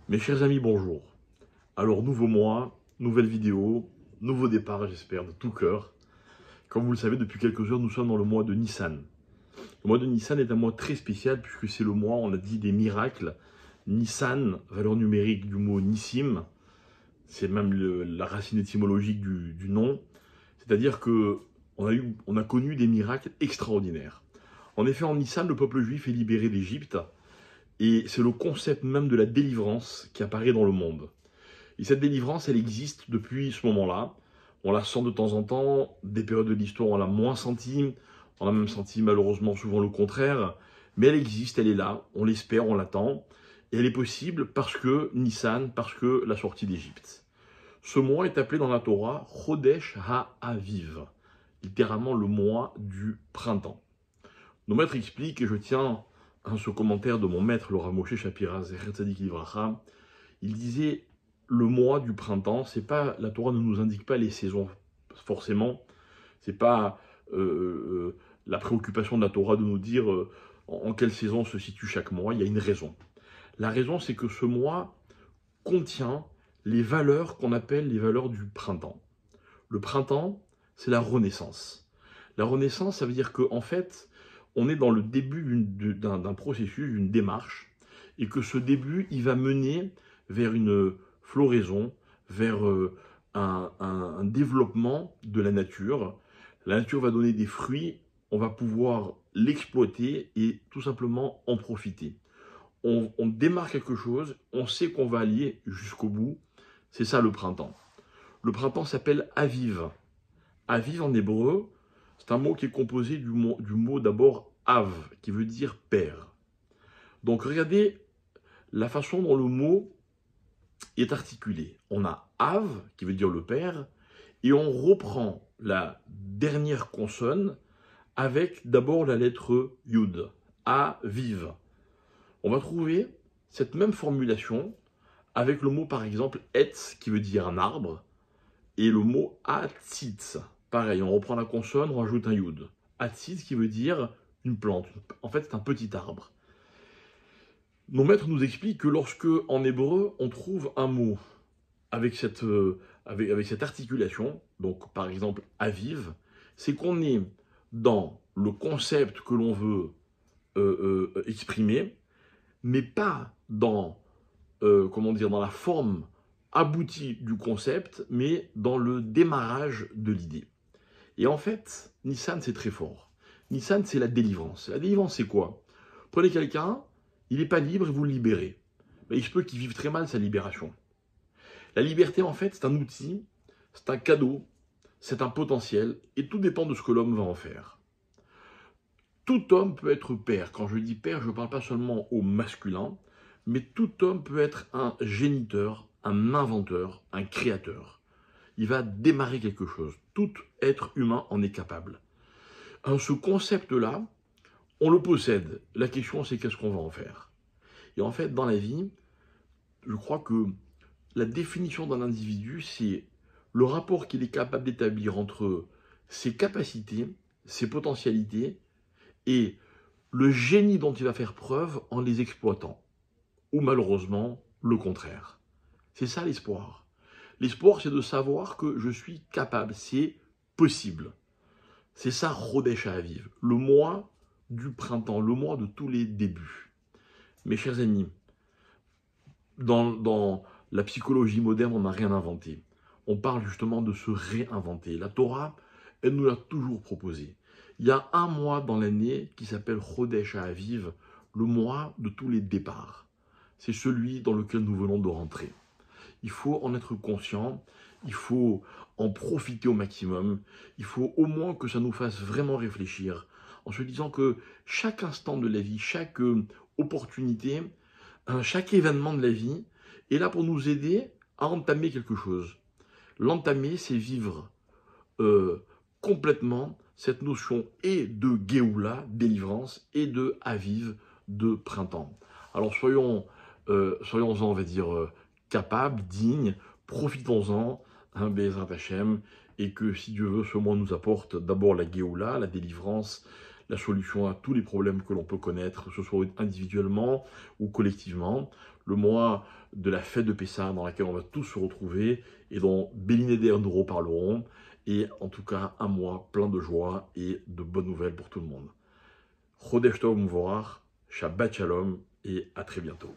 Mes chers amis, bonjour. Alors, nouveau mois, nouvelle vidéo, nouveau départ, j'espère, de tout cœur. Comme vous le savez, depuis quelques heures, nous sommes dans le mois de Nissan. Le mois de Nissan est un mois très spécial puisque c'est le mois, on l'a dit, des miracles. Nissan, valeur numérique du mot Nissim, c'est même la racine étymologique du nom. C'est-à-dire que on a connu des miracles extraordinaires. En effet, en Nissan, le peuple juif est libéré d'Égypte. Et c'est le concept même de la délivrance qui apparaît dans le monde. Et cette délivrance, elle existe depuis ce moment-là. On la sent de temps en temps, des périodes de l'histoire, on l'a moins senti. On a même senti malheureusement souvent le contraire. Mais elle existe, elle est là, on l'espère, on l'attend. Et elle est possible parce que Nissan, parce que la sortie d'Égypte. Ce mois est appelé dans la Torah Chodesh HaAviv, littéralement le mois du printemps. Nos maîtres expliquent, et je tiens à ce commentaire de mon maître, le Rav Moshe Shapira, Zecher Tzadik Livracha, il disait le mois du printemps, c'est pas, la Torah ne nous indique pas les saisons forcément, c'est pas la préoccupation de la Torah de nous dire en quelle saison se situe chaque mois, il y a une raison. La raison, c'est que ce mois contient les valeurs qu'on appelle les valeurs du printemps. Le printemps, c'est la renaissance. La renaissance, ça veut dire qu'en fait, on est dans le début d'un processus, d'une démarche, et que ce début, il va mener vers une floraison, vers un développement de la nature. La nature va donner des fruits, on va pouvoir l'exploiter et tout simplement en profiter. On démarre quelque chose, on sait qu'on va aller jusqu'au bout, c'est ça le printemps. Le printemps s'appelle Aviv. Aviv en hébreu, c'est un mot qui est composé du mot d'abord Av, qui veut dire père. Donc regardez la façon dont le mot est articulé. On a Av, qui veut dire le père, et on reprend la dernière consonne avec d'abord la lettre Yud, Aviv. On va trouver cette même formulation avec le mot par exemple Etz, qui veut dire un arbre, et le mot Atzitz. Pareil, on reprend la consonne, on rajoute un yud. Atzitz qui veut dire une plante. En fait, c'est un petit arbre. Nos maîtres nous expliquent que lorsque, en hébreu, on trouve un mot avec cette articulation, donc par exemple aviv, c'est qu'on est dans le concept que l'on veut exprimer, mais pas dans, dans la forme aboutie du concept, mais dans le démarrage de l'idée. Et en fait, Nissan, c'est très fort. Nissan, c'est la délivrance. La délivrance, c'est quoi? Prenez quelqu'un, il n'est pas libre et vous le libérez. Mais il se peut qu'il vive très mal sa libération. La liberté, en fait, c'est un outil, c'est un cadeau, c'est un potentiel, et tout dépend de ce que l'homme va en faire. Tout homme peut être père. Quand je dis père, je ne parle pas seulement au masculin, mais tout homme peut être un géniteur, un inventeur, un créateur. Il va démarrer quelque chose. Tout être humain en est capable. Ce concept-là, on le possède. La question, c'est qu'est-ce qu'on va en faire? Et en fait, dans la vie, je crois que la définition d'un individu, c'est le rapport qu'il est capable d'établir entre ses capacités, ses potentialités et le génie dont il va faire preuve en les exploitant. Ou malheureusement, le contraire. C'est ça l'espoir. L'espoir, c'est de savoir que je suis capable, c'est possible. C'est ça, Chodesh HaAviv, le mois du printemps, le mois de tous les débuts. Mes chers amis, dans la psychologie moderne, on n'a rien inventé. On parle justement de se réinventer. La Torah, elle nous l'a toujours proposé. Il y a un mois dans l'année qui s'appelle Chodesh HaAviv, le mois de tous les départs. C'est celui dans lequel nous venons de rentrer. Il faut en être conscient, il faut en profiter au maximum, il faut au moins que ça nous fasse vraiment réfléchir, en se disant que chaque instant de la vie, chaque opportunité, chaque événement de la vie est là pour nous aider à entamer quelque chose. L'entamer, c'est vivre complètement cette notion et de Géoula, délivrance, et de Aviv, de printemps. Alors soyons-en, on va dire, capables, dignes, profitons-en, Be'ezrat Hashem, et que si Dieu veut, ce mois nous apporte d'abord la Géoula, la délivrance, la solution à tous les problèmes que l'on peut connaître, que ce soit individuellement ou collectivement. le mois de la fête de Pessah dans laquelle on va tous se retrouver et dont Béline et Der nous reparleront. Et en tout cas, un mois plein de joie et de bonnes nouvelles pour tout le monde. Chodesh Tov Muvorach, Shabbat Shalom et à très bientôt.